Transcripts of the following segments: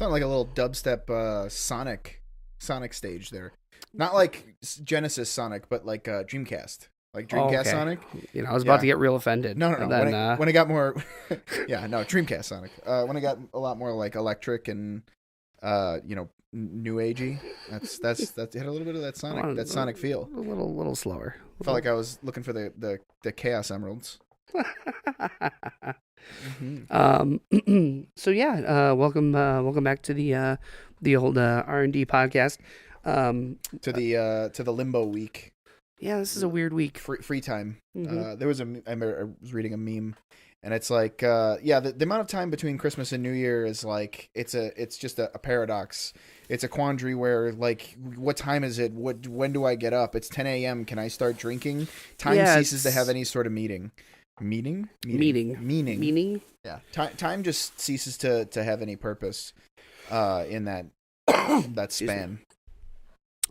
Sounded like a little dubstep Sonic stage there. Not like Genesis Sonic, but like Dreamcast. Like Dreamcast okay. Sonic. I was about to get real offended. No. And then, When it got more, yeah, no, Dreamcast Sonic. When it got a lot more like electric and, new agey. That's it had a little bit of that Sonic feel. A little slower. Felt like I was looking for the Chaos Emeralds. So yeah, welcome back to the old R&D podcast. To the limbo week. Yeah, this is a weird week. Free time. Mm-hmm. There was I was reading a meme, and it's like, the amount of time between Christmas and New Year is like, it's just a paradox. It's a quandary where, like, what time is it? When do I get up? It's 10 a.m. Can I start drinking? Time ceases to have any sort of meaning. Meaning. Yeah. Time just ceases to have any purpose, in that span.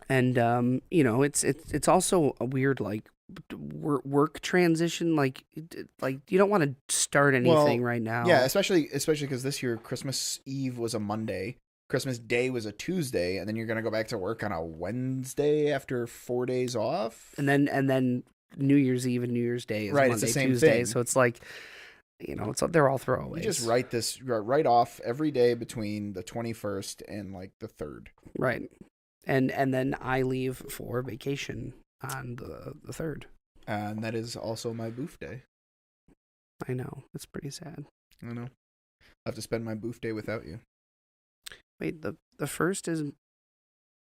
And it's also a weird like work transition. Like you don't want to start anything right now. Yeah, especially because this year Christmas Eve was a Monday, Christmas Day was a Tuesday, and then you're gonna go back to work on a Wednesday after 4 days off. And then New Year's Eve and New Year's Day is right, Monday, it's the same Tuesday. thing. So it's like, they're all throwaways. You just write off every day between the 21st and like the 3rd. Right. And then I leave for vacation on the 3rd. And that is also my booth day. I know. It's pretty sad. I know. I have to spend my booth day without you. Wait, the first is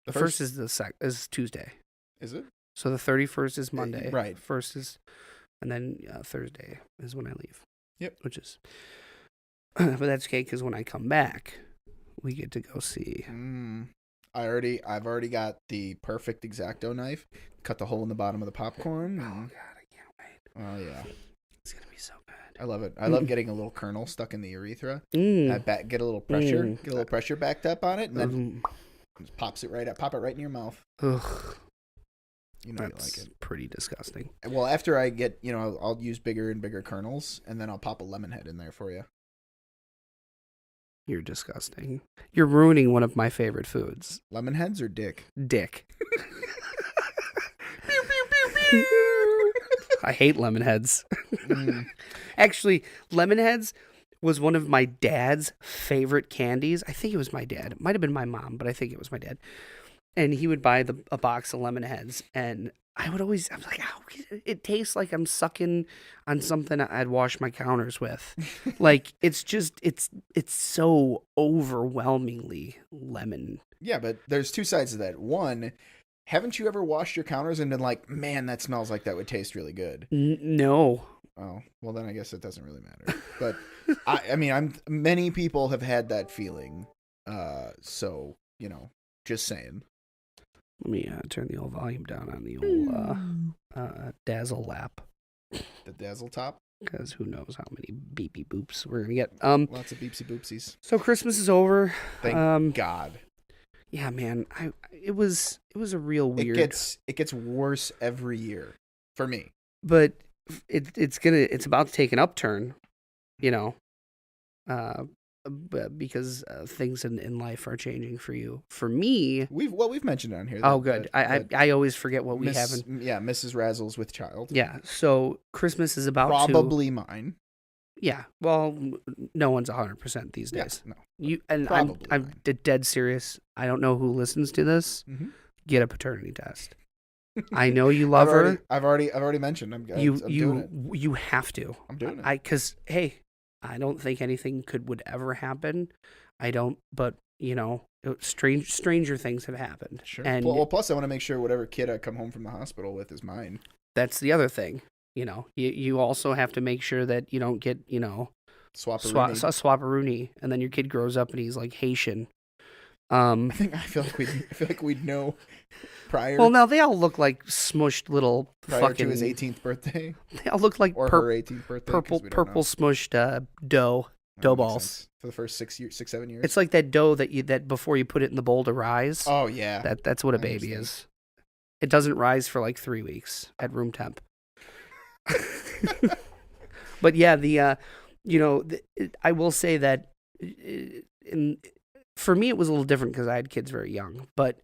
the first is Tuesday. Is it? So the 31st is Monday. Right. First is, and then Thursday is when I leave. Yep. Which is, but that's okay because when I come back, we get to go see. I've already got the perfect X-Acto knife. Cut the hole in the bottom of the popcorn. Oh God, I can't wait. Oh yeah, it's gonna be so good. I love it. I love getting a little kernel stuck in the urethra. Get a little pressure backed up on it, and then just pop it right in your mouth. Ugh. You That's like it. Pretty disgusting. Well, after I get, I'll use bigger and bigger kernels, and then I'll pop a lemon head in there for you. You're disgusting. You're ruining one of my favorite foods. Lemon heads or dick? Dick. Pew, pew, pew, pew. I hate lemon heads. Actually, lemon heads was one of my dad's favorite candies. I think it was my dad. It might have been my mom, but I think it was my dad. And he would buy a box of lemon heads, and I was like, oh, it tastes like I'm sucking on something I'd wash my counters with. Like, it's so overwhelmingly lemon. Yeah, but there's two sides to that. One, haven't you ever washed your counters and been like, man, that smells like that would taste really good? No. Oh, well, then I guess it doesn't really matter. But, many people have had that feeling. So, just saying. Let me turn the old volume down on the old Dazzle lap. The Dazzle top? Because who knows how many beepy boops we're going to get. Lots of beepsy boopsies. So Christmas is over. Thank God. Yeah, man. It was a real weird. It gets worse every year for me. But it's about to take an upturn, because things in life are changing for you. For me, we've mentioned it on here. Good. I always forget what we haven't. Yeah, Mrs. Razzle's with child. Yeah. So Christmas is about probably mine. Yeah. Well, no one's 100% these days. Yeah, no. I'm dead serious. I don't know who listens to this. Mm-hmm. Get a paternity test. I know you love her. I've already mentioned. I'm doing it. You have to. I'm doing it. Because hey, I don't think anything would ever happen. I don't, but stranger things have happened. Sure. And plus I want to make sure whatever kid I come home from the hospital with is mine. That's the other thing. You also have to make sure that you don't get, swapperoonie, and then your kid grows up and he's like Haitian. I feel like we'd know prior. Well, now they all look like smushed little prior to his 18th birthday. They all look like her 18th birthday. Purple smushed dough balls for the first 6-7 years. It's like that dough that before you put it in the bowl to rise. Oh yeah, that's what a baby is. It doesn't rise for like 3 weeks at room temp. But yeah, I will say that for me, it was a little different because I had kids very young. But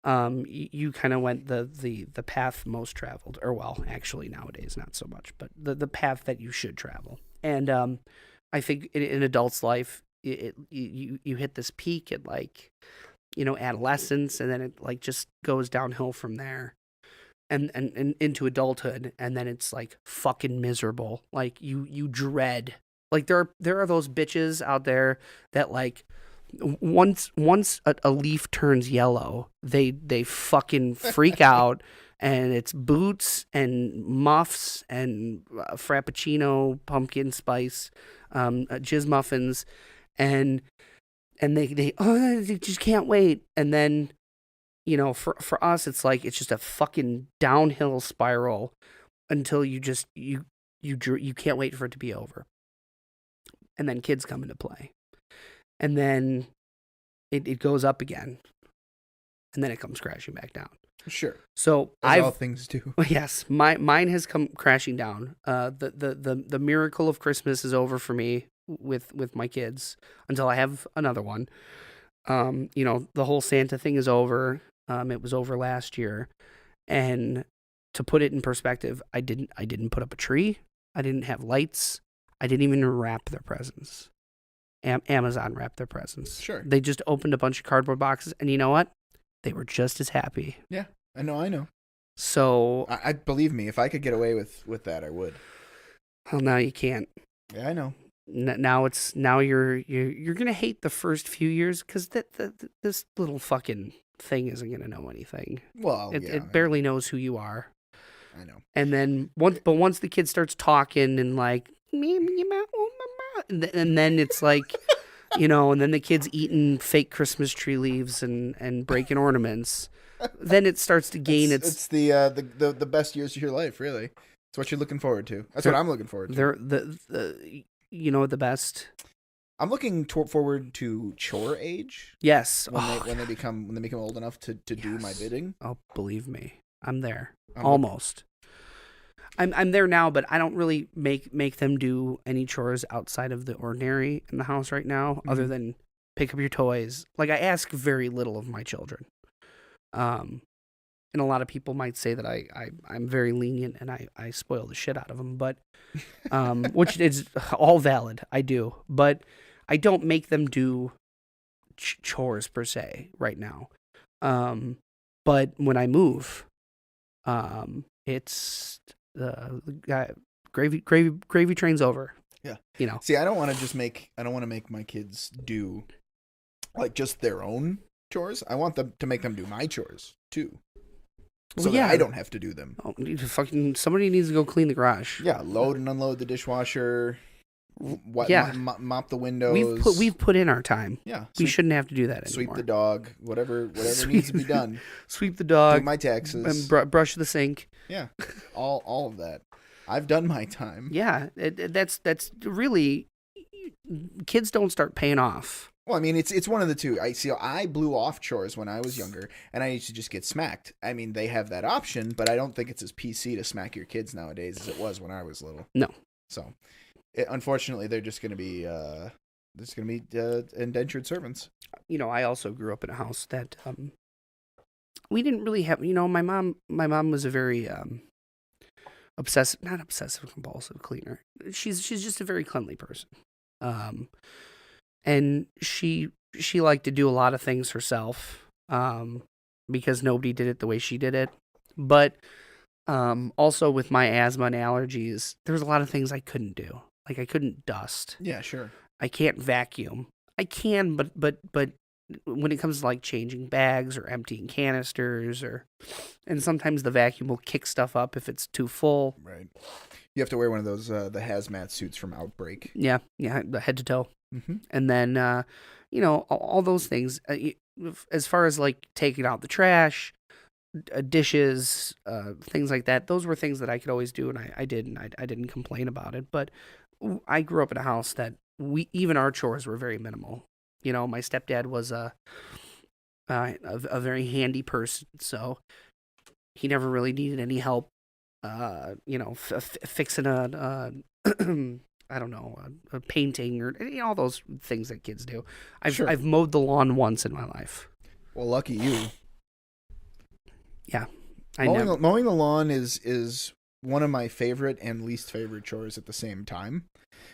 you kind of went the path most traveled, or well, actually nowadays not so much, but the path that you should travel. And I think in adults' life, you hit this peak at like, adolescence, and then it like just goes downhill from there. And into adulthood, and then it's like fucking miserable. Like you dread. Like there are those bitches out there that like once a leaf turns yellow, they fucking freak out, and it's boots and muffs and frappuccino, pumpkin spice, jizz muffins, and they just can't wait. And then for us, it's like it's just a fucking downhill spiral until you can't wait for it to be over. And then kids come into play. And then it goes up again. And then it comes crashing back down. Sure. So as all things do. Yes, mine has come crashing down. The miracle of Christmas is over for me with my kids until I have another one. The whole Santa thing is over. It was over last year, and to put it in perspective, I didn't put up a tree. I didn't have lights. I didn't even wrap their presents. Amazon wrapped their presents. Sure. They just opened a bunch of cardboard boxes, and you know what? They were just as happy. Yeah, I know. So I believe me, if I could get away with that, I would. Well, now you can't. Yeah, I know. Now you're gonna hate the first few years because this little fucking thing isn't gonna know anything. Well, it barely knows who you are. I know. And then once the kid starts talking and like, and then it's like, and then the kid's eating fake Christmas tree leaves and breaking ornaments. Then it starts to gain it's the best years of your life, really. It's what you're looking forward to. That's what I'm looking forward to. They're the best. I'm looking forward to chore age. Yes. When they become old enough to do my bidding. Oh, believe me, I'm there. Almost. I'm there now, but I don't really make them do any chores outside of the ordinary in the house right now, other than pick up your toys. Like, I ask very little of my children. And a lot of people might say that I'm very lenient and I spoil the shit out of them, but which is all valid. I do, but I don't make them do chores per se right now. But when I move, it's gravy train's over. Yeah. See, I don't want to make my kids do like just their own chores. I want them to make them do my chores too. So that I don't have to do them. Oh, somebody needs to go clean the garage. Yeah, load and unload the dishwasher. Mop the windows. We've put in our time. Yeah, we shouldn't have to do that anymore. Sweep the dog. Whatever needs to be done. Sweep the dog. Do my taxes. And brush the sink. Yeah, all of that. I've done my time. Yeah, that's really, kids don't start paying off. Well, I mean, it's one of the two. I blew off chores when I was younger, and I used to just get smacked. I mean, they have that option, but I don't think it's as PC to smack your kids nowadays as it was when I was little. No. So, unfortunately, they're just going to be indentured servants. I also grew up in a house that we didn't really have. My mom was a very not obsessive compulsive cleaner. She's just a very cleanly person. And she liked to do a lot of things herself, because nobody did it the way she did it. But also with my asthma and allergies, there was a lot of things I couldn't do. Like, I couldn't dust. Yeah, sure. I can't vacuum. I can, but when it comes to like changing bags or emptying canisters, and sometimes the vacuum will kick stuff up if it's too full. Right. You have to wear one of those the hazmat suits from Outbreak. Yeah, head to toe. Mm-hmm. And then, all those things, as far as like taking out the trash, dishes, things like that, those were things that I could always do. And I did, and I didn't complain about it. But I grew up in a house that even our chores were very minimal. My stepdad was a very handy person. So he never really needed any help, fixing a I don't know, a painting or all those things that kids do. Sure. I've mowed the lawn once in my life. Well, lucky you. Yeah, Mowing the lawn is one of my favorite and least favorite chores at the same time,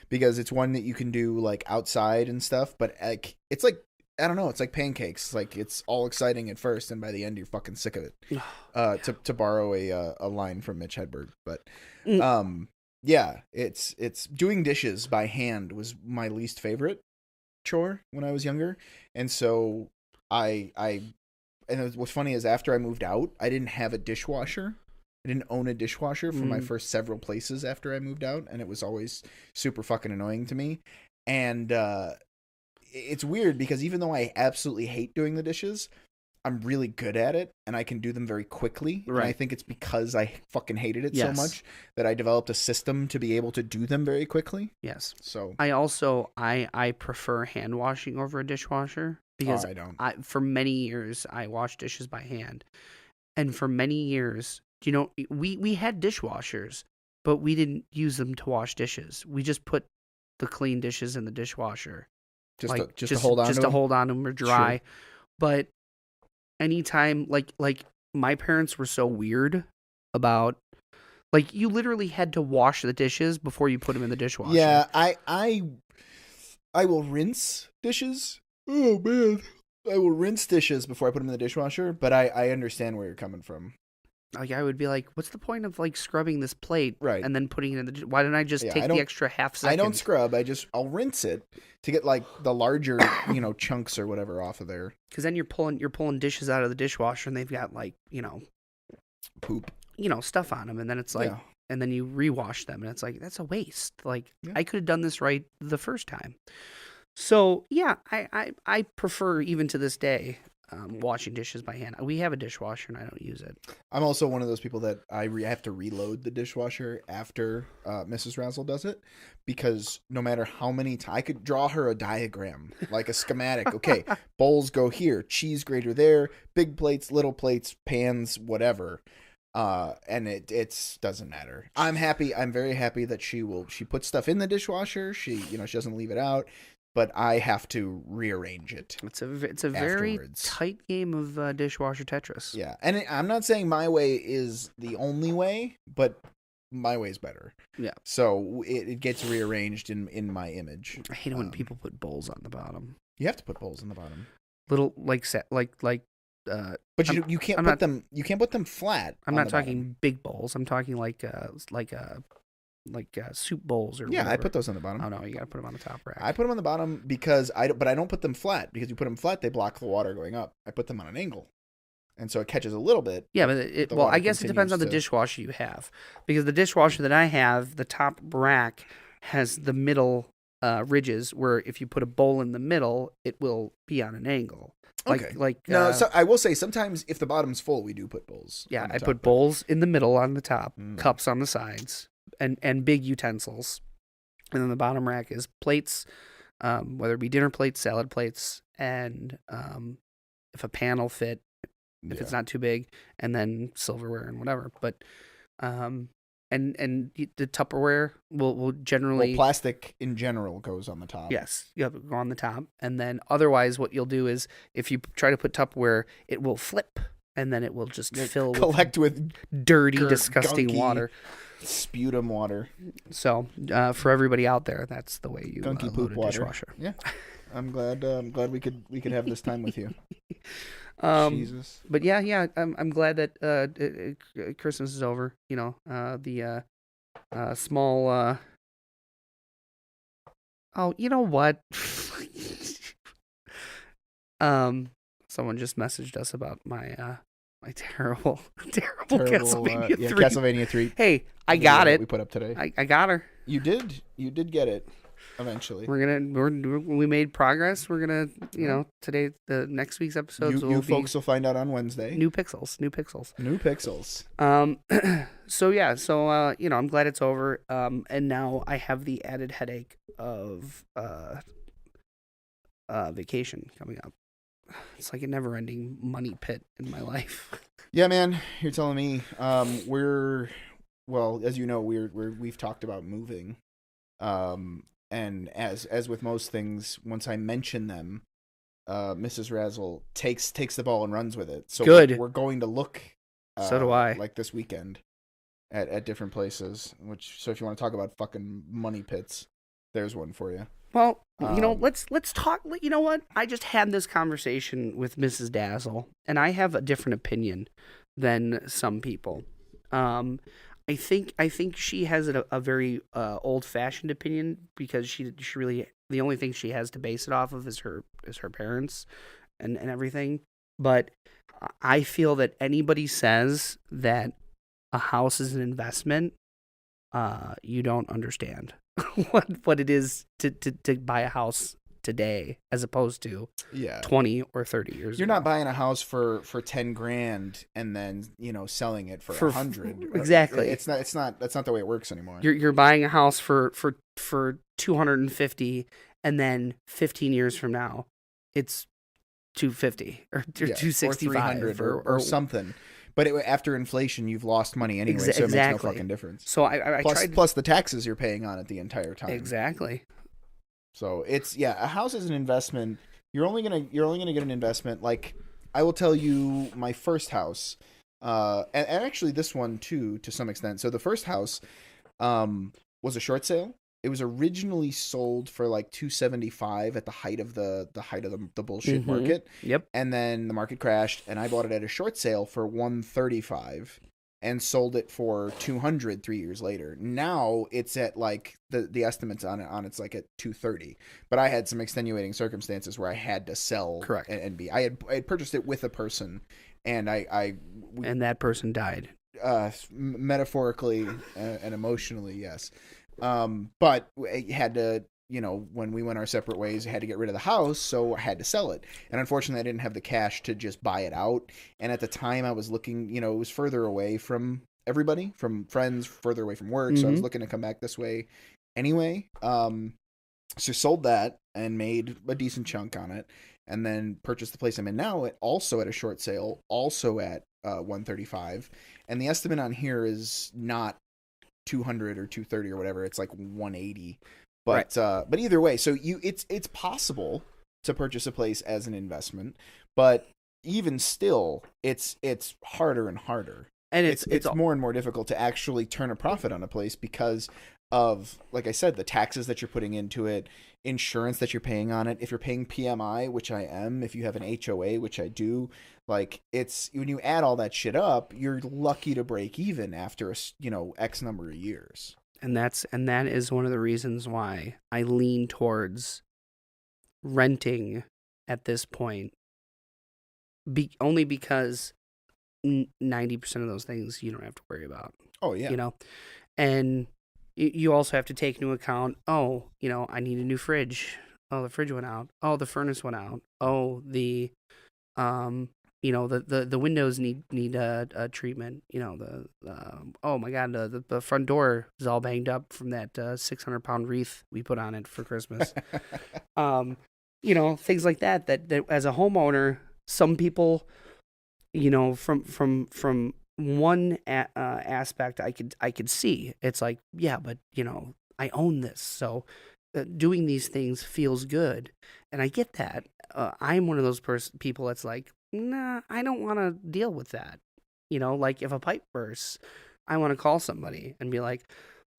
because it's one that you can do like outside and stuff, but like it's like, I don't know, it's like pancakes. Like it's all exciting at first, and by the end you're fucking sick of it. To borrow a line from Mitch Hedberg, but yeah, it's doing dishes by hand was my least favorite chore when I was younger, and so what's funny is after I moved out, I didn't have a dishwasher. I didn't own a dishwasher for my first several places after I moved out, and it was always super fucking annoying to me. And it's weird because even though I absolutely hate doing the dishes, I'm really good at it, and I can do them very quickly. Right. And I think it's because I fucking hated it so much that I developed a system to be able to do them very quickly. Yes. So I prefer hand washing over a dishwasher because I don't. For many years I washed dishes by hand, and for many years, you know, we had dishwashers, but we didn't use them to wash dishes. We just put the clean dishes in the dishwasher, just to hold on to them or dry. Sure. But anytime, like my parents were so weird about, like, you literally had to wash the dishes before you put them in the dishwasher. Yeah, I will rinse dishes. Oh man, I will rinse dishes before I put them in the dishwasher. But I understand where you're coming from. Like, I would be like, what's the point of like scrubbing this plate, right, and then putting it in the? Why don't I just take the extra half second? I don't scrub. I'll rinse it to get like the larger chunks or whatever off of there. Because then you're pulling dishes out of the dishwasher, and they've got like poop, stuff on them, and then it's like, and then you rewash them, and it's like, that's a waste. Like, I could have done this right the first time. So yeah, I prefer, even to this day, washing dishes by hand. We have a dishwasher and I don't use it. I'm also one of those people that I have to reload the dishwasher after Mrs. Razzle does it, because no matter how many times I could draw her a diagram, like a schematic. Okay, bowls go here, cheese grater there, big plates, little plates, pans, whatever. And it doesn't matter. I'm very happy that she puts stuff in the dishwasher. She doesn't leave it out. But I have to rearrange it. It's a very tight game of dishwasher Tetris. Yeah, and I'm not saying my way is the only way, but my way is better. Yeah. So it gets rearranged in my image. I hate it when people put bowls on the bottom. You have to put bowls on the bottom. Little But you can't put them. You can't put them flat. I'm not talking big bowls. I'm talking like soup bowls or whatever. I put those on the bottom. Oh no, you gotta put them on the top rack. I put them on the bottom because I don't put them flat, because you put them flat, they block the water going up. I put them on an angle, and so it catches a little bit. Yeah, but I guess it depends on the dishwasher you have, because the dishwasher that I have, the top rack has the middle ridges where if you put a bowl in the middle, it will be on an angle. No, so I will say sometimes if the bottom's full, we do put bowls. Yeah, I put bowls in the middle on the top, cups on the sides, and big utensils, and then the bottom rack is plates, whether it be dinner plates, salad plates, and if a pan will fit, if it's not too big, and then silverware and whatever. But and the Tupperware will generally, plastic in general goes on the top. Yes, you have to go on the top, and then otherwise, what you'll do is if you try to put Tupperware, it will flip, and then it will just collect with dirty, disgusting water. Sputum water. So for everybody out there, that's the way you gunky poop load a water. dishwasher. Yeah, I'm glad we could have this time with you. Jesus. But yeah, I'm glad that Christmas is over. The small. Oh, you know what? Someone just messaged us about my my terrible Castlevania 3. Castlevania 3. Hey, I got it. We put up today. I got her. You did get it eventually. We made progress. We're gonna, today, the next week's episodes you folks will find out on Wednesday. New pixels. So yeah, I'm glad it's over. And now I have the added headache of vacation coming up. It's like a never-ending money pit in my life. Yeah, man, you're telling me. As you know, we've talked about moving. And as with most things, once I mention them, Mrs. Razzle takes the ball and runs with it. So Good. we're going to look. So do I. Like this weekend, at different places. So if you want to talk about fucking money pits, there's one for you. Well, let's talk. You know what? I just had this conversation with Mrs. Dazzle, and I have a different opinion than some people. I think she has a very old-fashioned opinion because she really, the only thing she has to base it off of is her parents and everything. But I feel that anybody says that a house is an investment, you don't understand what it is to buy a house today as opposed to 20 or 30 years You're ago. not buying a house for 10 grand and then, selling it for 100. Exactly. It's not that's not the way it works anymore. You're buying a house for 250, and then 15 years from now it's 250 or 265 or 300 or something. But after inflation, you've lost money anyway, so it makes no fucking difference. So I tried. Plus the taxes you're paying on it the entire time. Exactly. So it's a house is an investment. You're only gonna get an investment. Like, I will tell you, my first house, and actually this one too, to some extent. So the first house, was a short sale. It was originally sold for like $275 at the height of the bullshit market. Yep. And then the market crashed, and I bought it at a short sale for $135 and sold it for $200 3 years later. Now it's at like the estimates on it's like at $230. But I had some extenuating circumstances where I had to sell. Correct. I had purchased it with a person, and and that person died. Metaphorically and emotionally, yes. But I had to, when we went our separate ways, I had to get rid of the house, so I had to sell it. And unfortunately, I didn't have the cash to just buy it out. And at the time, I was looking, it was further away from everybody, from friends, further away from work. So I was looking to come back this way anyway. So sold that and made a decent chunk on it, and then purchased the place I'm in now, also at a short sale, also at $135. And the estimate on here is not 200 or 230 or whatever. It's like 180. But right. But either way, so it's possible to purchase a place as an investment, but even still, it's harder and harder, and it's more and more difficult to actually turn a profit on a place because of, like I said, the taxes that you're putting into it, insurance that you're paying on it. If you're paying PMI, which I am, if you have an HOA, which I do, like, it's, when you add all that shit up, you're lucky to break even after X number of years. And that is one of the reasons why I lean towards renting at this point. Only because 90% of those things you don't have to worry about. Oh yeah. And you also have to take into account, I need a new fridge. Oh, the fridge went out. Oh, the furnace went out. Oh, the the windows need a treatment. Oh my God, the front door is all banged up from that 600-pound wreath we put on it for Christmas. Things like that as a homeowner, some people, from one aspect I could see. It's like, yeah, but I own this, so doing these things feels good, and I get that. I'm one of those people that's like, nah, I don't want to deal with that. Like if a pipe bursts, I want to call somebody and be like,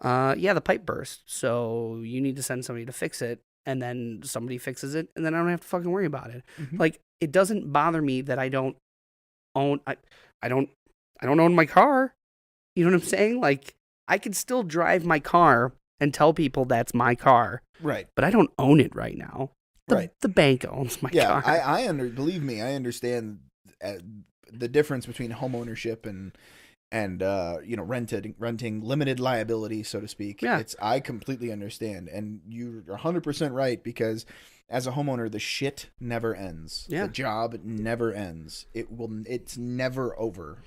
yeah, the pipe burst, so you need to send somebody to fix it, and then somebody fixes it, and then I don't have to fucking worry about it. Mm-hmm. Like, it doesn't bother me that I don't own I don't own my car. You know what I'm saying? Like, I can still drive my car and tell people that's my car. Right. But I don't own it right now. The bank owns my car. Yeah, believe me, I understand the difference between home ownership and renting limited liability, so to speak. Yeah. I completely understand, and you're 100% right, because as a homeowner, the shit never ends. Yeah. The job never ends. It's never over.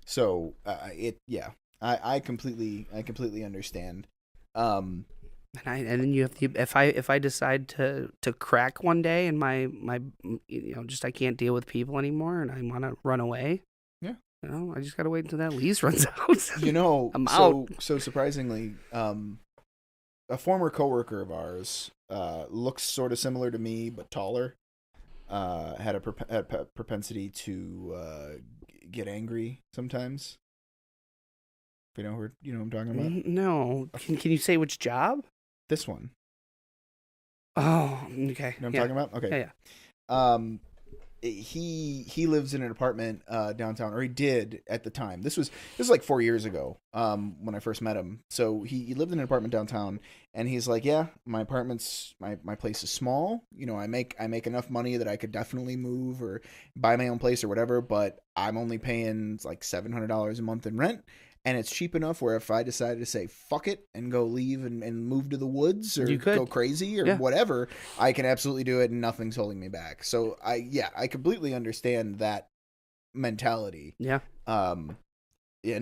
So I completely understand. And then you have to, if I decide to crack one day and my just I can't deal with people anymore and I want to run away. Yeah. I just gotta wait until that lease runs out. I'm out. So surprisingly, a former coworker of ours, looks sort of similar to me but taller. Had a propensity to get angry sometimes. You know who I'm talking about? No. Can you say which job? This one. Oh, okay. You know what I'm talking about? Okay. Yeah. He lives in an apartment downtown, or he did at the time. This was like 4 years ago when I first met him. So he lived in an apartment downtown, and he's like, yeah, my apartment's my place is small. You know, I make enough money that I could definitely move or buy my own place or whatever, but I'm only paying like $700 a month in rent. And it's cheap enough where if I decided to say fuck it and go leave and move to the woods or go crazy or whatever, I can absolutely do it and nothing's holding me back. So I completely understand that mentality. Yeah. And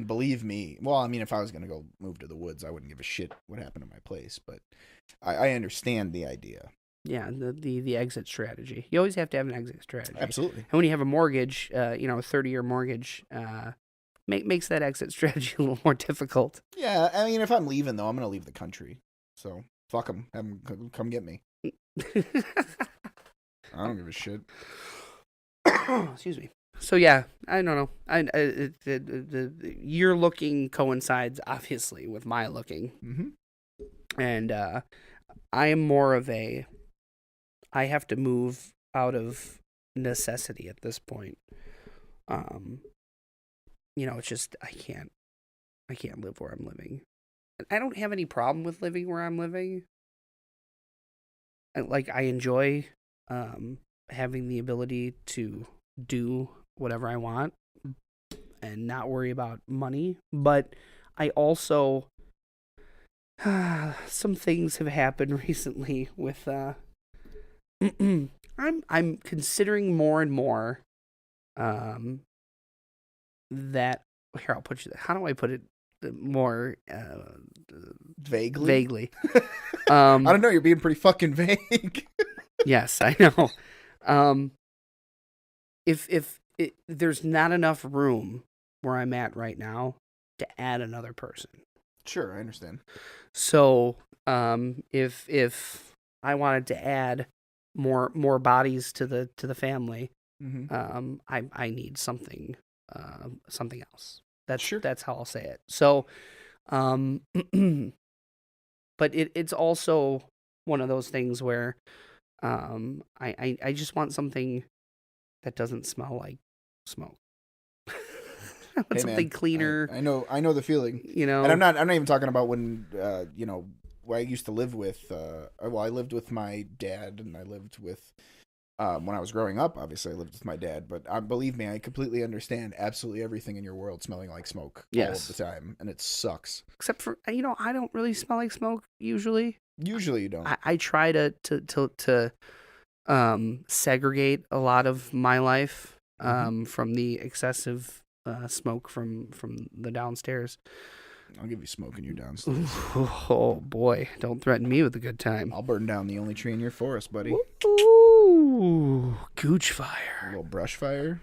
believe me, well, I mean, if I was going to go move to the woods, I wouldn't give a shit what happened to my place, but I understand the idea. Yeah, the exit strategy. You always have to have an exit strategy. Absolutely. And when you have a mortgage, a 30-year mortgage, makes that exit strategy a little more difficult. Yeah, I mean, if I'm leaving, though, I'm going to leave the country. So, fuck them. Have them come get me. I don't give a shit. Excuse me. So, yeah, I don't know. The your looking coincides, obviously, with my looking. Mm-hmm. And I am more of I have to move out of necessity at this point. It's just I can't live where I'm living. I don't have any problem with living where I'm living. I enjoy having the ability to do whatever I want and not worry about money, but I also some things have happened recently with I'm considering more and more that here I'll put you. How do I put it more vaguely? I don't know. You're being pretty fucking vague. Yes, I know. If there's not enough room where I'm at right now to add another person. Sure, I understand. So, if I wanted to add more bodies to the family, mm-hmm. I need something else. That's how I'll say it. So, but it's also one of those things where I just want something that doesn't smell like smoke. I want something cleaner. I know the feeling. You know, and I'm not even talking about when where I used to live with. I lived with my dad, and I lived with. When I was growing up, obviously I lived with my dad, but believe me, I completely understand absolutely everything in your world smelling like smoke all of the time, and it sucks. Except for I don't really smell like smoke usually. Usually you don't. I try to segregate a lot of my life from the excessive smoke from the downstairs. I'll give you smoke in your downstairs. Oh boy, don't threaten me with a good time. I'll burn down the only tree in your forest, buddy. Ooh, gooch fire. A little brush fire.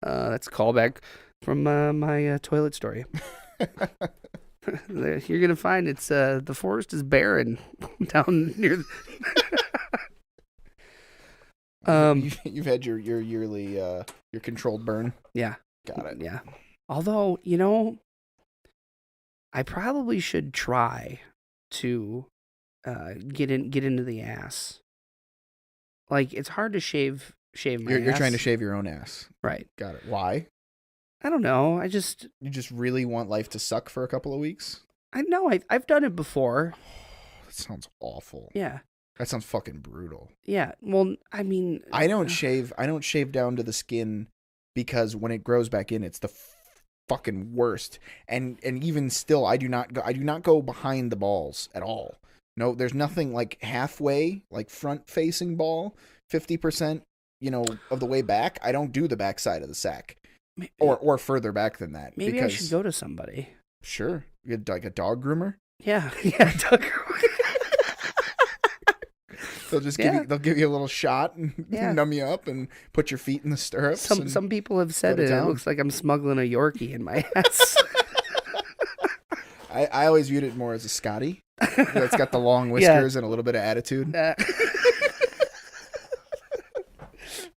That's a callback from my toilet story. You're gonna find it's the forest is barren down near. You've had your yearly your controlled burn. Yeah, got it. Yeah, although I probably should try to get into the ass. Like it's hard to shave my ass. You're trying to shave your own ass, right? Got it. Why? I don't know. You just really want life to suck for a couple of weeks? I know. I've done it before. That sounds awful. Yeah. That sounds fucking brutal. Yeah. Well, I mean, I don't shave down to the skin because when it grows back in, it's the fucking worst. And even still, I do not go behind the balls at all. No, there's nothing like halfway, like front facing ball, 50%, of the way back. I don't do the back side of the sack. Or further back than that. Maybe I should go to somebody. Sure. Like a dog groomer? Yeah, dog groomer. They'll just give you a little shot and numb you up and put your feet in the stirrups. Some people have said it looks like I'm smuggling a Yorkie in my ass. I always viewed it more as a Scotty. It's got the long whiskers and a little bit of attitude.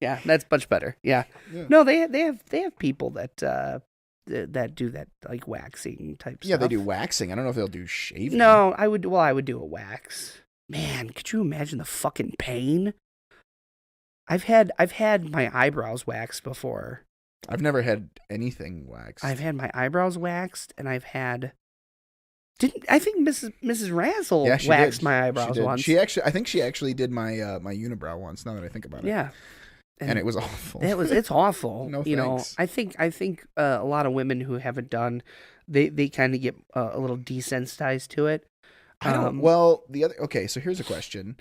Yeah, that's much better. Yeah. No, they have people that do that, like waxing type stuff. Yeah, they do waxing. I don't know if they'll do shaving. No, I would do a wax. Man, could you imagine the fucking pain? I've had my eyebrows waxed before. I've never had anything waxed. I've had my eyebrows waxed, and I think Mrs. Razzle waxed my eyebrows once. I think she actually did my my unibrow once. Now that I think about it. Yeah. And it was awful. It's awful. No thanks. I think a lot of women who haven't done, they kind of get a little desensitized to it. So here's a question.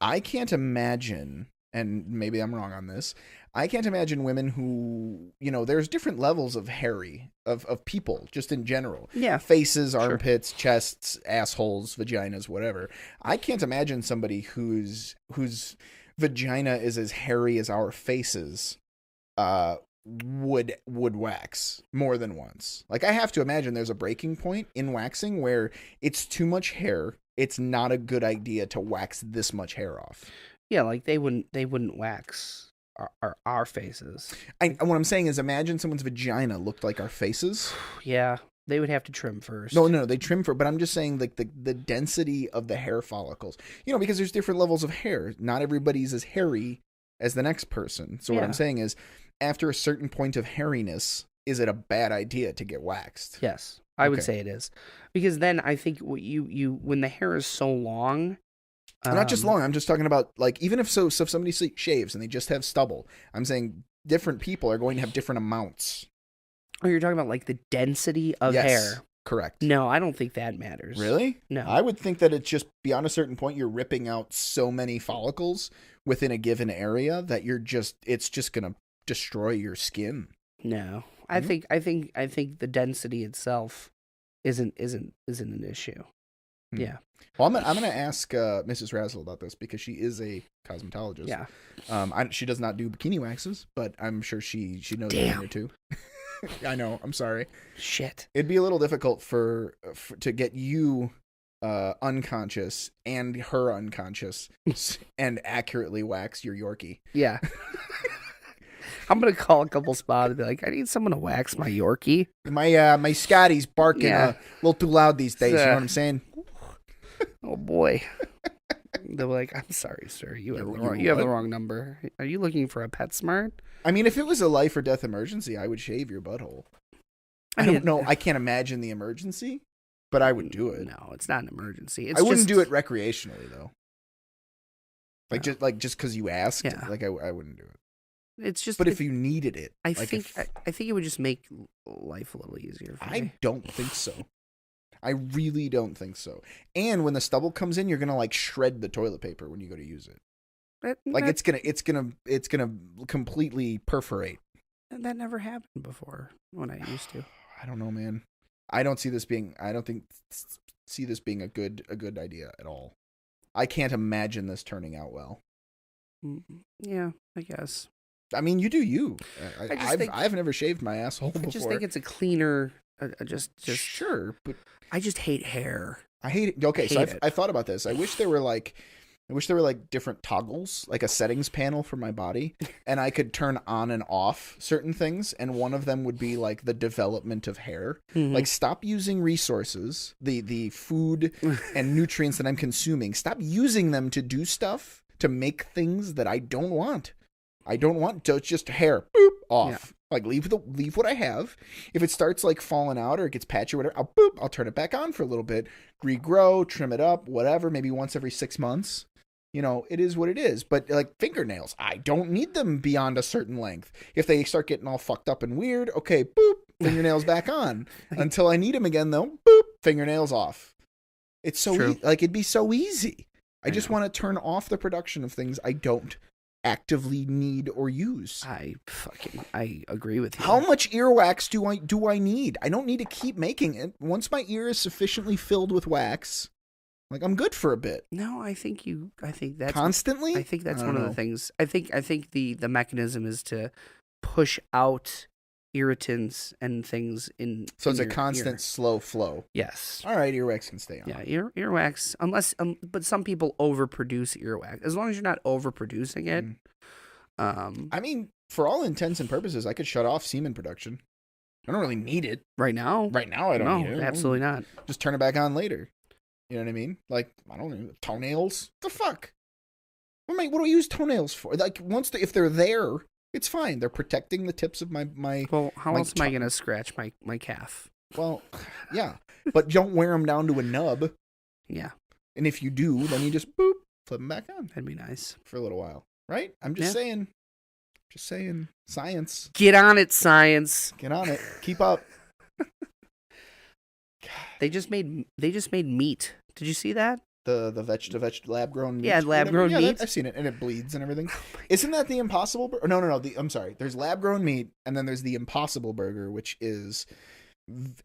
I can't imagine, and maybe I'm wrong on this, I can't imagine women who, there's different levels of hairy, of people, just in general. Yeah. Faces, armpits, chests, assholes, vaginas, whatever. I can't imagine somebody whose vagina is as hairy as our faces would wax more than once. Like, I have to imagine there's a breaking point in waxing where it's too much hair. It's not a good idea to wax this much hair off. Yeah, like they wouldn't wax our faces. What I'm saying is, imagine someone's vagina looked like our faces. Yeah, they would have to trim first. No, they trim first. But I'm just saying, like, the density of the hair follicles. Because there's different levels of hair. Not everybody's as hairy as the next person. So what I'm saying is, after a certain point of hairiness, is it a bad idea to get waxed? Yes, I would say it is, because then I think when the hair is so long. Not just long. I'm just talking about, like, even if somebody shaves and they just have stubble, I'm saying different people are going to have different amounts. Oh, you're talking about, like, the density of hair. Correct. No, I don't think that matters. Really? No. I would think that it's just beyond a certain point, you're ripping out so many follicles within a given area that it's just going to destroy your skin. No. I think the density itself isn't an issue. Yeah. Well, I'm gonna ask Mrs. Razzle about this because she is a cosmetologist. Yeah. She does not do bikini waxes, but I'm sure she knows a thing or two. I know. I'm sorry. Shit. It'd be a little difficult for to get you unconscious and her unconscious and accurately wax your Yorkie. Yeah. I'm gonna call a couple spots and be like, I need someone to wax my Yorkie. My Scotty's barking a little too loud these days. You know what I'm saying? Oh boy. They're like, I'm sorry, sir. You have the wrong number. Are you looking for a PetSmart? I mean, if it was a life or death emergency, I would shave your butthole. I don't know. I can't imagine the emergency, but I would do it. No, it's not an emergency. I wouldn't do it recreationally though. Just because you asked, I wouldn't do it. It's just. But if you needed it, I think it would just make life a little easier for me. I don't think so. I really don't think so. And when the stubble comes in, you're gonna like shred the toilet paper when you go to use it. It's gonna completely perforate. That never happened before when I used to. I don't know, man. I don't see this being a good idea at all. I can't imagine this turning out well. Yeah, I guess. I mean, you do you. I've never shaved my asshole before. I just think it's a cleaner. Just sure, but I just hate hair. I hate it. Okay, so I thought about this. I wish there were like different toggles, like a settings panel for my body, and I could turn on and off certain things, and one of them would be like the development of hair. Mm-hmm. Like, stop using resources, the food and nutrients that I'm consuming. Stop using them to do stuff, to make things that I don't want. I don't want to just hair boop off. Yeah. Like, leave what I have. If it starts like falling out or it gets patchy or whatever, I'll turn it back on for a little bit, regrow, trim it up, whatever, maybe once every 6 months. It is what it is. But like fingernails, I don't need them beyond a certain length. If they start getting all fucked up and weird, okay, boop, fingernails back on. Until I need them again, though, boop, fingernails off. It's so it'd be so easy. I just want to turn off the production of things I don't actively need or use. I agree with you. How much earwax do I need? I don't need to keep making it. Once my ear is sufficiently filled with wax, like, I'm good for a bit. No, I think that's constantly. I think that's one of the things. I think the mechanism is to push out irritants and things in. So it's in a your constant ear. slow flow. Yes. All right, earwax can stay on. Yeah, earwax, unless, but some people overproduce earwax. As long as you're not overproducing it. I mean, for all intents and purposes, I could shut off semen production. I don't really need it. Right now? Right now, I don't need it. Absolutely not. Just turn it back on later. You know what I mean? Like, I don't know, toenails? The fuck? What do I use toenails for? Like, if they're there, it's fine. They're protecting the tips of my Well, how my else am I going to scratch my calf? Well, yeah. But don't wear them down to a nub. Yeah. And if you do, then you just, boop, flip them back on. That'd be nice. For a little while. Right? I'm just saying. Just saying. Science. Get on it, science. Get on it. Keep up. They just made meat. Did you see that? The lab grown meat. Yeah, lab grown meat. I've seen it, and it bleeds and everything. Isn't that the Impossible Burger? No. I'm sorry. There's lab grown meat, and then there's the Impossible Burger, which is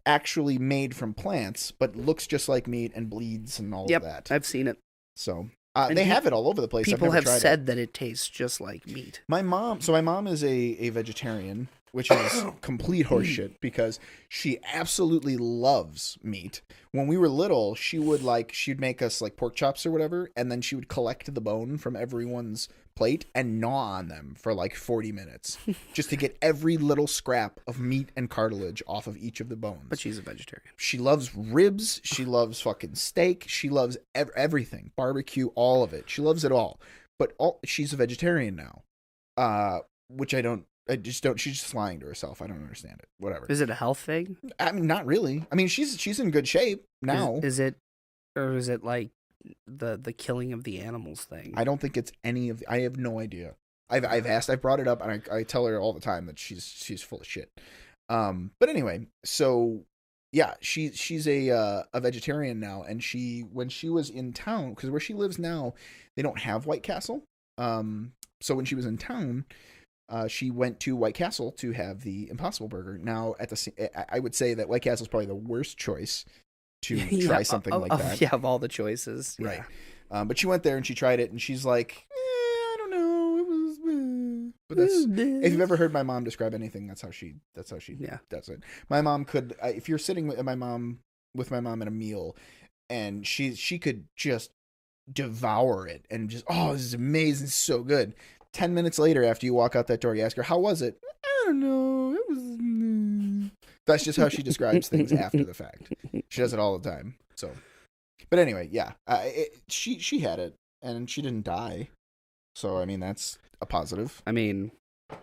actually made from plants, but looks just like meat and bleeds and all of that. I've seen it. So they have it all over the place. People have said that it tastes just like meat. My mom is a vegetarian, which is complete horseshit because she absolutely loves meat. When we were little, she'd make us like pork chops or whatever, and then she would collect the bone from everyone's plate and gnaw on them for like 40 minutes just to get every little scrap of meat and cartilage off of each of the bones. But she's a vegetarian. She loves ribs. She loves fucking steak. She loves everything. Barbecue, all of it. She loves it all. But she's a vegetarian now, which I just don't. She's just lying to herself. I don't understand it. Whatever. Is it a health thing? I mean, not really. I mean, she's in good shape now. Is it like the killing of the animals thing? I don't think it's any of. I have no idea. I've asked. I've brought it up, and I tell her all the time that she's full of shit. But anyway, so yeah, she's a vegetarian now, and when she was in town, because where she lives now, they don't have White Castle. So when she was in town. She went to White Castle to have the Impossible Burger. Now, I would say that White Castle is probably the worst choice to try something like that. Yeah, of all the choices. Yeah. Right. But she went there and she tried it, and she's like, I don't know. It was... But if you've ever heard my mom describe anything, that's how she does it. My mom could... if you're sitting with my mom at a meal, and she could just devour it and just, oh, this is amazing. It's so good. 10 minutes later, after you walk out that door, you ask her, how was it? I don't know. It was... That's just how she describes things after the fact. She does it all the time. So, but anyway, yeah. She had it, and she didn't die. So, I mean, that's a positive. I mean,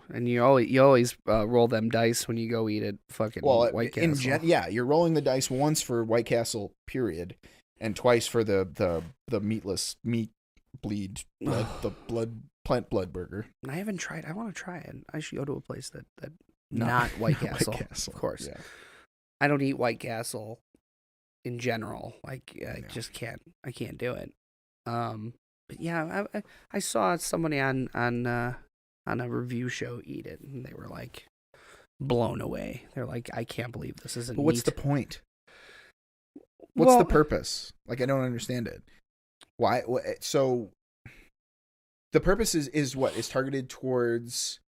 and you always roll them dice when you go eat at fucking White Castle. You're rolling the dice once for White Castle, period, and twice for the meatless meat bleed, the plant blood burger. I haven't tried. I want to try it. I should go to a place that not White Castle. White Castle, of course. Yeah. I don't eat White Castle in general. Like I just can't. I can't do it. But yeah, I saw somebody on a review show eat it, and they were like blown away. They're like, I can't believe this isn't. But what's meat. the point? What's the purpose? Like, I don't understand it. Why? So the purpose is what? Is targeted towards...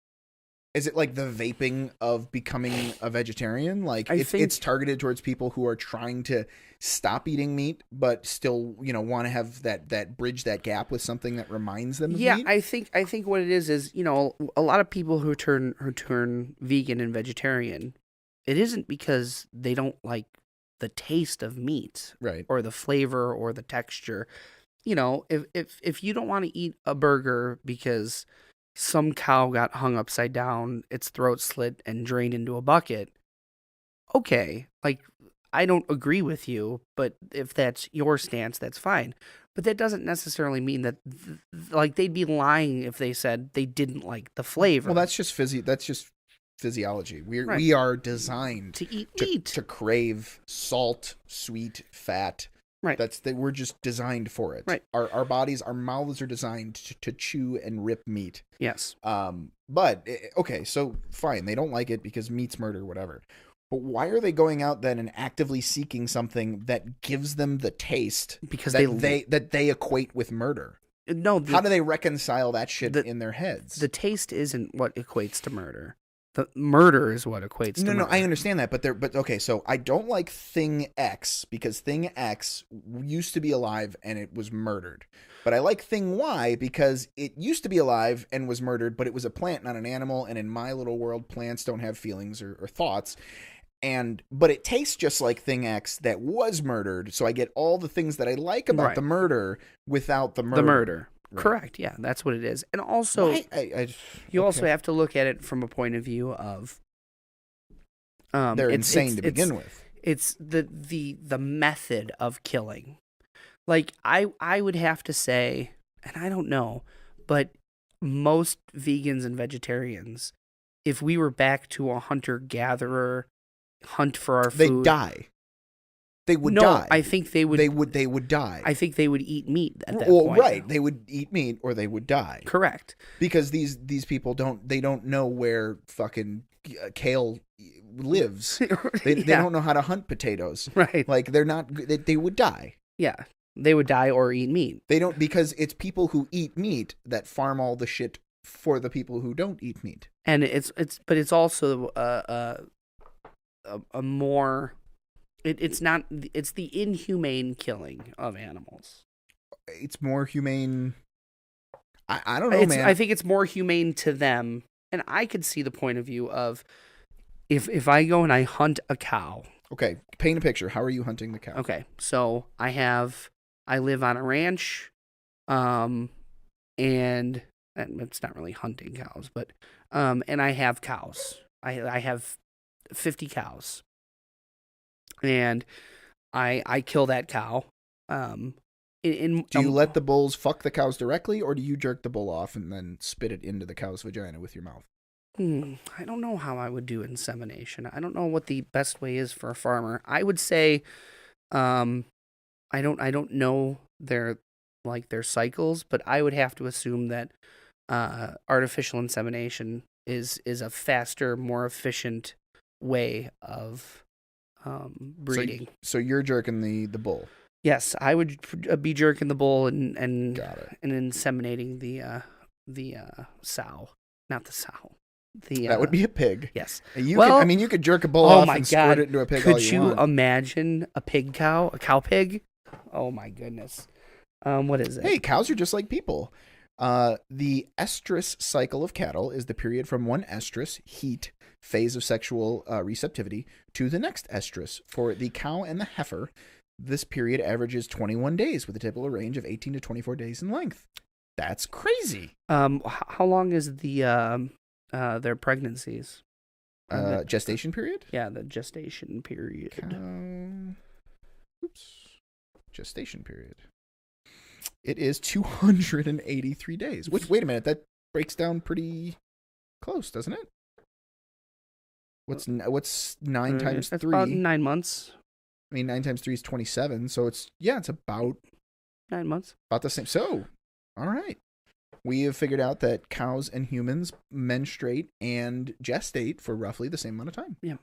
Is it like the vaping of becoming a vegetarian? Like, it's targeted towards people who are trying to stop eating meat, but still, want to have that bridge that gap with something that reminds them of meat? Yeah, I think what it is, a lot of people who turn vegan and vegetarian, it isn't because they don't like the taste of meat, right, or the flavor or the texture. If you don't want to eat a burger because some cow got hung upside down, its throat slit and drained into a bucket, okay, like, I don't agree with you, but if that's your stance, that's fine. But that doesn't necessarily mean that, like, they'd be lying if they said they didn't like the flavor. Well, that's just physiology. We are designed to eat meat, to crave salt, sweet, fat. Right. We're just designed for it. Right. Our bodies, our mouths are designed to chew and rip meat. Yes. But okay, so fine, they don't like it because meat's murder, whatever. But why are they going out then and actively seeking something that gives them the taste because they equate with murder? No. How do they reconcile that shit in their heads? The taste isn't what equates to murder. The murder is what equates to No, murder. I understand that, but okay, so I don't like Thing X because Thing X used to be alive and it was murdered. But I like Thing Y because it used to be alive and was murdered, but it was a plant, not an animal, and in my little world, plants don't have feelings or thoughts. But it tastes just like Thing X that was murdered, so I get all the things that I like about the murder without the murder. The murder. Right. Correct, yeah, that's what it is. And also, you also have to look at it from a point of view of... they're insane to begin with. It's the method of killing. Like, I would have to say, and I don't know, but most vegans and vegetarians, if we were back to a hunter-gatherer, hunt for our food... They die. They would die. I think they would... They would die. I think they would eat meat at that point. Right. They would eat meat or they would die. Correct. Because these people don't know where fucking kale lives. They don't know how to hunt potatoes. Right. Like they would die. Yeah. They would die or eat meat. They don't, because it's people who eat meat that farm all the shit for the people who don't eat meat. And it's also a more... It's the inhumane killing of animals. It's more humane. I don't know, man. I think it's more humane to them. And I could see the point of view of if I go and I hunt a cow. Okay, paint a picture. How are you hunting the cow? Okay, so I live on a ranch, and it's not really hunting cows, but and I have cows. I have 50 cows. And I kill that cow. Do you let the bulls fuck the cows directly, or do you jerk the bull off and then spit it into the cow's vagina with your mouth? I don't know how I would do insemination. I don't know what the best way is for a farmer. I would say, I don't know their cycles, but I would have to assume that artificial insemination is a faster, more efficient way of breeding. So you're jerking the bull. Yes, I would be jerking the bull and Got it. and inseminating the sow, not the sow. That would be a pig. Yes. You could jerk a bull off and squirt it into a pig. Could you imagine a cow pig? Oh my goodness. What is it? Hey, cows are just like people. The estrus cycle of cattle is the period from one estrus, heat, phase of sexual receptivity to the next estrus. For the cow and the heifer, this period averages 21 days with a typical range of 18 to 24 days in length. That's crazy. How long is their pregnancies? Gestation period? Yeah, the gestation period. Gestation period. It is 283 days. Which, wait a minute, that breaks down pretty close, doesn't it? What's 9 times 3? About 9 months. I mean, 9 times 3 is 27, so it's about 9 months. About the same. So, all right. We have figured out that cows and humans menstruate and gestate for roughly the same amount of time. Yeah.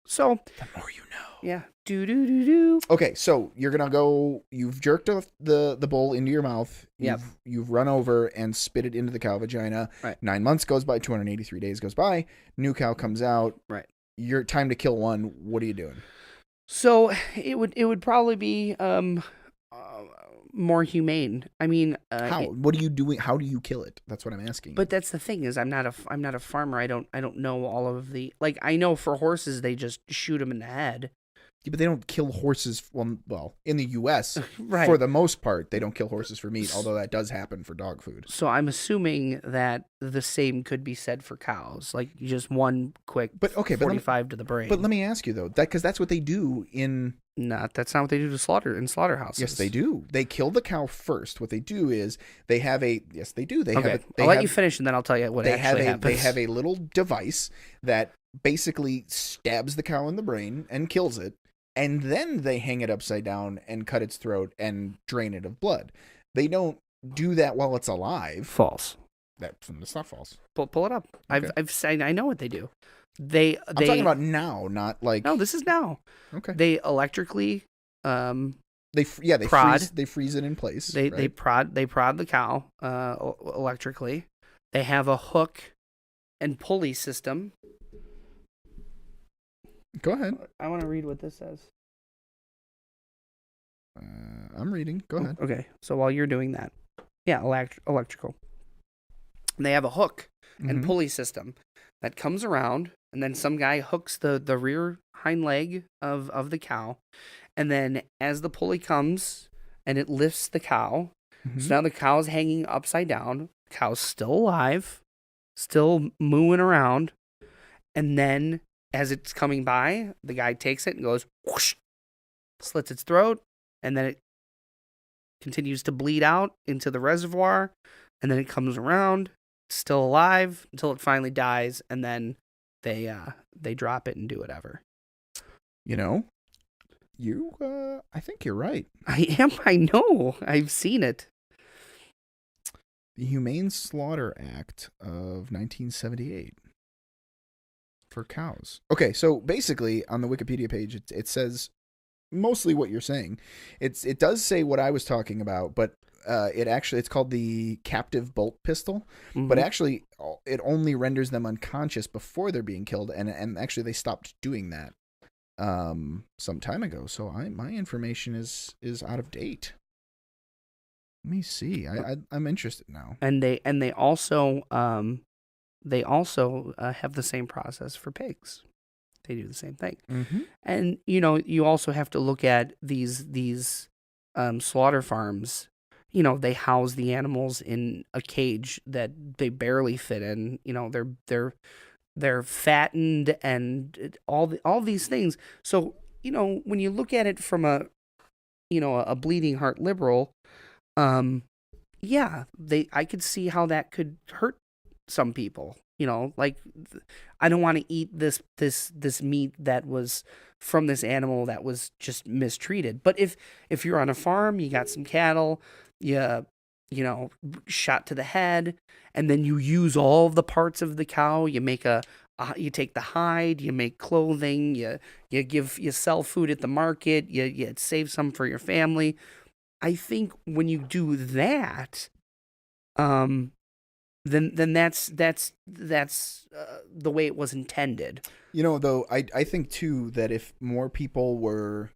So, the more you know. Yeah. Do. Okay, so you're gonna go. You've jerked the bull into your mouth. You've run over and spit it into the cow vagina. Right. 9 months goes by. 283 days goes by. New cow comes out. Right. Your time to kill one. What are you doing? So it would probably be more humane. I mean, how? What are you doing? How do you kill it? That's what I'm asking. But that's the thing is, I'm not a farmer. I don't know all of the I know for horses they just shoot them in the head. Yeah, but they don't kill horses. Well, in the U.S., right. For the most part, they don't kill horses for meat, although that does happen for dog food. So I'm assuming that the same could be said for cows, like just one quick 45 to the brain. But let me ask you, though, because that's what they do in... That's not what they do in slaughterhouses. Yes, they do. They kill the cow first. What they do is they have a... Yes, they do. I'll let you finish, and then I'll tell you what actually happens. They have a little device that basically stabs the cow in the brain and kills it. And then they hang it upside down and cut its throat and drain it of blood. They don't do that while it's alive. False. That's not false. Pull it up. Okay. I know what they do. I'm talking about now, not like... No, this is now. Okay. They electrically... They freeze it in place. They prod the cow electrically. They have a hook and pulley system. Go ahead. I want to read what this says. I'm reading. Go ahead. Okay, so while you're doing that, yeah, electrical. And they have a hook and pulley system that comes around, and then some guy hooks the rear hind leg of the cow, and then as the pulley comes and it lifts the cow, so now the cow's hanging upside down, cow's still alive, still mooing around, and then as it's coming by, the guy takes it and goes whoosh, slits its throat, and then it continues to bleed out into the reservoir, and then it comes around, still alive until it finally dies, and then they drop it and do whatever. You know, I think you're right. I know. I've seen it. The Humane Slaughter Act of 1978 for cows. Okay, so basically on the Wikipedia page, it says mostly what you're saying. It does say what I was talking about, but it's called the captive bolt pistol. But actually, it only renders them unconscious before they're being killed, and actually they stopped doing that some time ago. So my information is out of date. Let me see. I'm interested now. And they also have the same process for pigs. They do the same thing. And you also have to look at these slaughter farms. They house the animals in a cage that they barely fit in. They're fattened and all these things. So when you look at it from a bleeding heart liberal, I could see how that could hurt some people. Like, I don't want to eat this meat that was from this animal that was just mistreated. But if you're on a farm, you got some cattle, shot to the head, and then you use all the parts of the cow. You make you take the hide, you make clothing, you sell food at the market, you save some for your family. I think when you do that, then that's the way it was intended. Though I think too that if more people were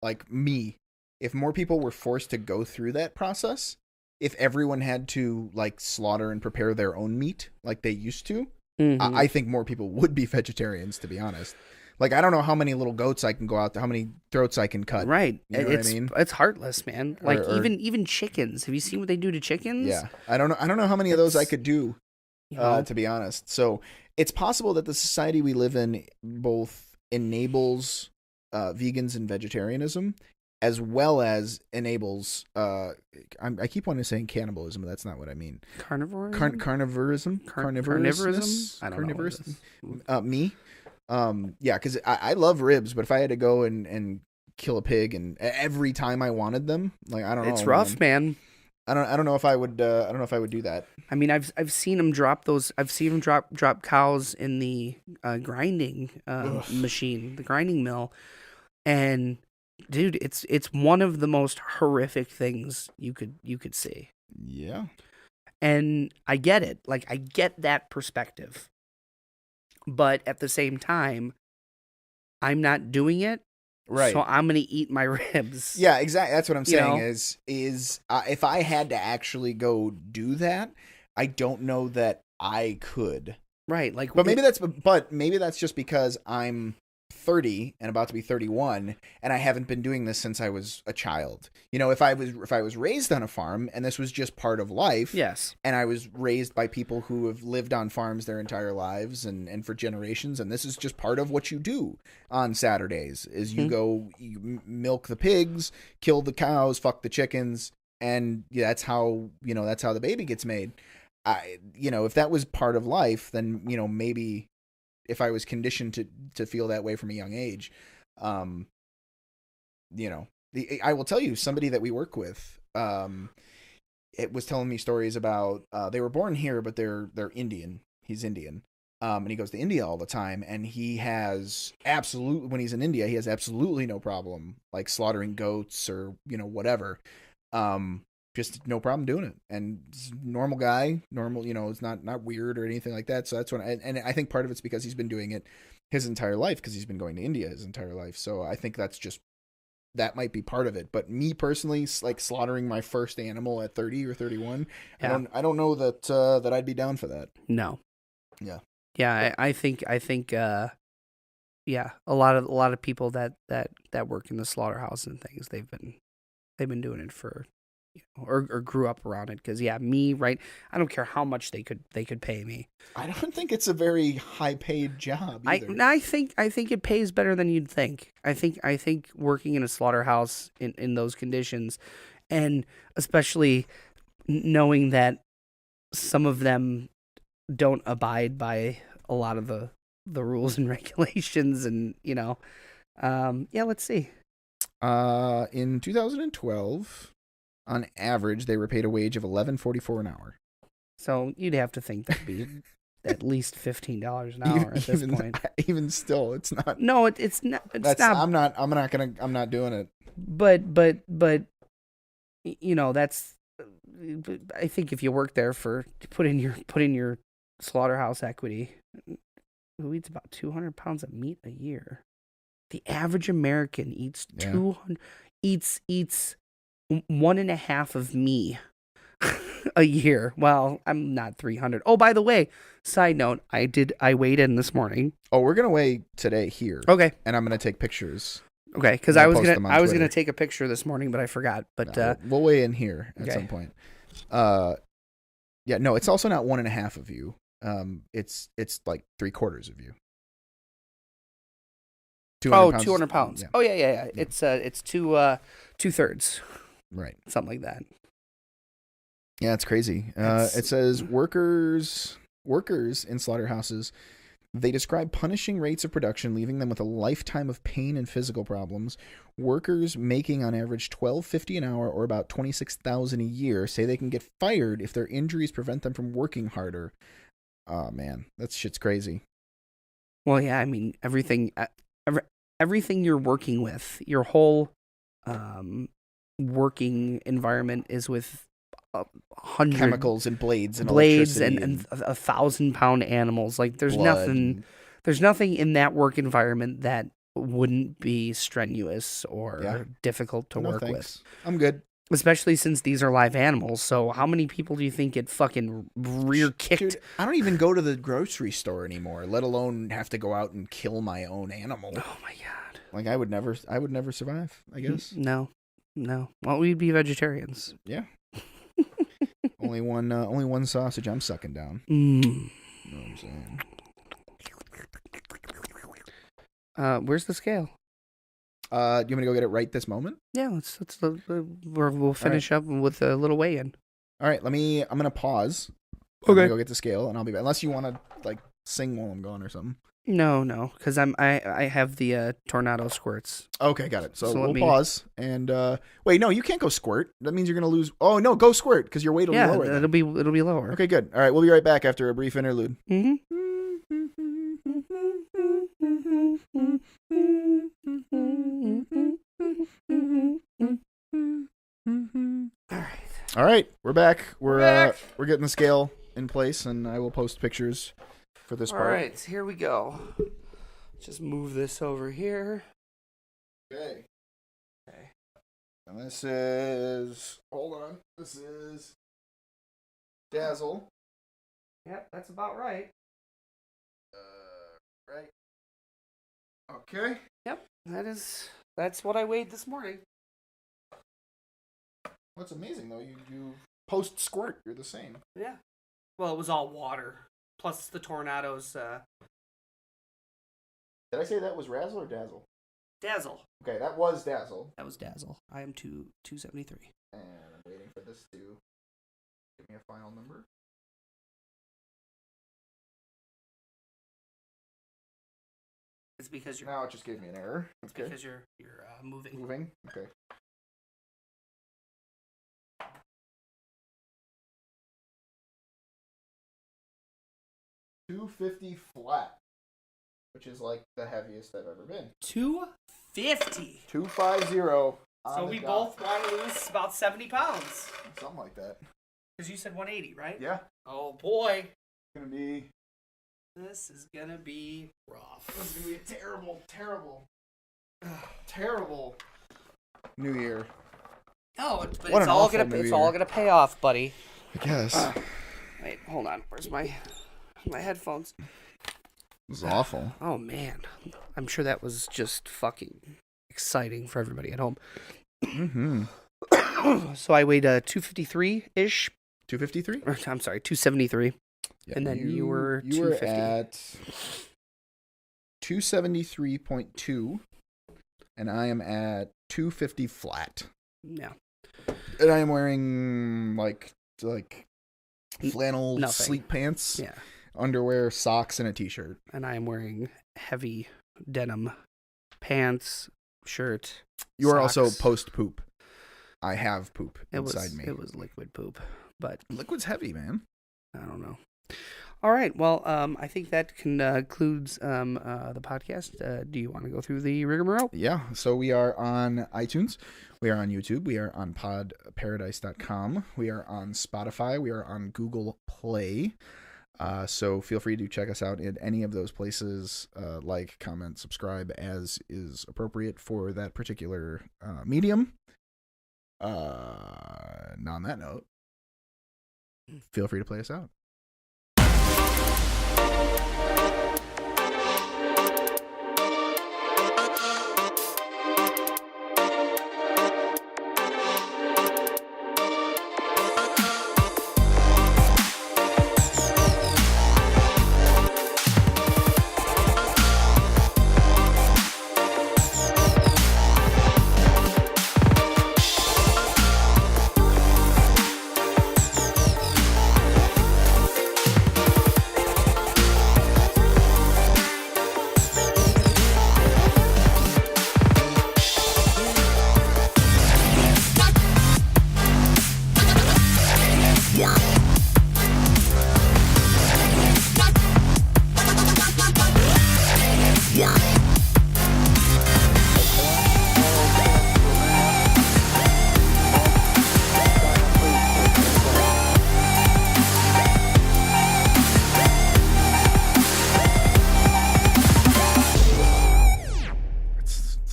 like me, if more people were forced to go through that process, if everyone had to like slaughter and prepare their own meat like they used to, I think more people would be vegetarians, to be honest. Like, I don't know how many little goats I can go out to, how many throats I can cut. Right. You know what I mean? It's heartless, man. Like, even chickens. Have you seen what they do to chickens? Yeah. I don't know how many of those I could do, to be honest. So it's possible that the society we live in both enables vegans and vegetarianism, as well as enables, I keep wanting to say cannibalism, but that's not what I mean. Carnivorism? Carnivorism? Carnivorousness? I don't know. Me? Yeah, because I love ribs, but if I had to go and kill a pig and every time I wanted them, like, I don't know. It's rough, man. I don't know if I would. I don't know if I would do that. I mean, I've seen them drop those. I've seen them drop cows in the grinding machine, the grinding mill, and dude, it's one of the most horrific things you could see. Yeah, and I get it. Like, I get that perspective. But at the same time, I'm not doing it, right? So I'm gonna eat my ribs. Yeah, exactly. That's what I'm saying. Is if I had to actually go do that, I don't know that I could. Right. Like, but maybe that's just because I'm 30 and about to be 31, and I haven't been doing this since I was a child. If I was raised on a farm and this was just part of life, yes, and I was raised by people who have lived on farms their entire lives and for generations, and this is just part of what you do on Saturdays is you go, you milk the pigs, kill the cows, fuck the chickens, and that's how the baby gets made. If that was part of life, then maybe if I was conditioned to feel that way from a young age, I will tell you, somebody that we work with, it was telling me stories about, they were born here, but they're Indian. He's Indian. And he goes to India all the time, and he has when he's in India, he has absolutely no problem like slaughtering goats or, whatever. just no problem doing it. And normal guy, normal, it's not weird or anything like that. So that's when, and I think part of it's because he's been doing it his entire life because he's been going to India his entire life. So I think that might be part of it. But me personally, like slaughtering my first animal at 30 or 31, Yeah. I don't know that I'd be down for that. No. Yeah. Yeah, I think yeah, a lot of people that work in the slaughterhouse and things, they've been doing it for, or grew up around it. Because me, right, I don't care how much they could pay me. I don't think it's a very high paid job either. I think it pays better than you'd think. I think working in a slaughterhouse in those conditions, and especially knowing that some of them don't abide by a lot of the rules and regulations, and let's see. In 2012, on average, they were paid a wage of $11.44 an hour. So you'd have to think that'd be at least $15 an hour at this point. Even still, it's not. No, it's not. It's not. I'm not doing it. But that's. I think if you work there put in your slaughterhouse equity, who eats about 200 pounds of meat a year? The average American eats 200 eats 1.5 of me a year. Well, I'm not 300. Oh, by the way, side note, I weighed in this morning. Oh, we're gonna weigh today here. Okay. And I'm gonna take pictures. Okay, because I was gonna take a picture this morning, but I forgot. But we'll weigh in here at some point. No, it's also not 1.5 of you. It's like 3/4 of you. 200 pounds. Yeah. Oh yeah. It's 2/3. Right. Something like that. Yeah, it's crazy. It says workers in slaughterhouses, they describe punishing rates of production, leaving them with a lifetime of pain and physical problems. Workers making on average $12.50 an hour, or about $26,000 a year, say they can get fired if their injuries prevent them from working harder. Oh man, that shit's crazy. Well, yeah, I mean everything you're working with, your whole working environment is with 100 chemicals and blades and 1,000-pound animals. Like there's nothing in that work environment that wouldn't be strenuous or difficult to work with. I'm good. Especially since these are live animals. So how many people do you think get fucking rear kicked? Dude, I don't even go to the grocery store anymore, let alone have to go out and kill my own animal. Oh my god. Like I would never survive, I guess. No. Well, we'd be vegetarians. Yeah. only one sausage I'm sucking down. Mm. You know what I'm saying? Where's the scale? Do you want me to go get it right this moment? Yeah, we'll finish up with a little weigh-in. All right, I'm gonna pause. Okay. I'm gonna go get the scale, and I'll be back. Unless you want to like sing while I'm gone or something. No, because I have the tornado squirts. Okay, got it. So we'll pause and wait. No, you can't go squirt. That means you're gonna lose. Oh no, go squirt because your weight will be lower. Yeah, it'll be lower. Okay, good. All right, we'll be right back after a brief interlude. Mm-hmm. All right, we're back. We're getting the scale in place, and I will post pictures for this part. All right, here we go. Just move this over here. Okay. And this is. Hold on. This is Dazzle. Yep, that's about right. Right. Okay. Yep, that's what I weighed this morning. What's amazing though, you post squirt, you're the same. Yeah. Well, it was all water plus the tornadoes. Did I say that was Razzle or Dazzle? Dazzle. Okay, that was Dazzle. That was Dazzle. I am 273. And I'm waiting for this to give me a final number. It's because you're. Now it just gave me an error. It's because you're moving. Moving. Okay. 250 flat, which is like the heaviest I've ever been. 250. 250. So we both want to lose about 70 pounds. Something like that. Because you said 180, right? Yeah. Oh, boy. This is going to be rough. This is going to be a terrible New Year. Oh, but it's all gonna pay off, buddy. I guess. Wait, hold on. Where's my headphones? It was awful. Oh, man. I'm sure that was just fucking exciting for everybody at home. Mm-hmm. So I weighed 253-ish. 253? I'm sorry, 273. Yeah, and then you were 250. You were at 273.2, and I am at 250 flat. Yeah. And I am wearing like flannel sleep pants, underwear, socks, and a t-shirt. And I am wearing heavy denim pants, shirt. You are also post-poop. I have poop inside me. It was liquid poop, but liquid's heavy, man. I don't know. All right. Well, I think that concludes the podcast. Do you want to go through the rigmarole? Yeah. So we are on iTunes. We are on YouTube. We are on podparadise.com. We are on Spotify. We are on Google Play. So feel free to check us out in any of those places. Like, comment, subscribe as is appropriate for that particular medium. Now on that note, feel free to play us out.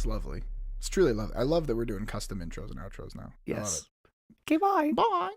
Lovely. It's truly lovely. I love that we're doing custom intros and outros now. Yes. Okay, bye. Bye.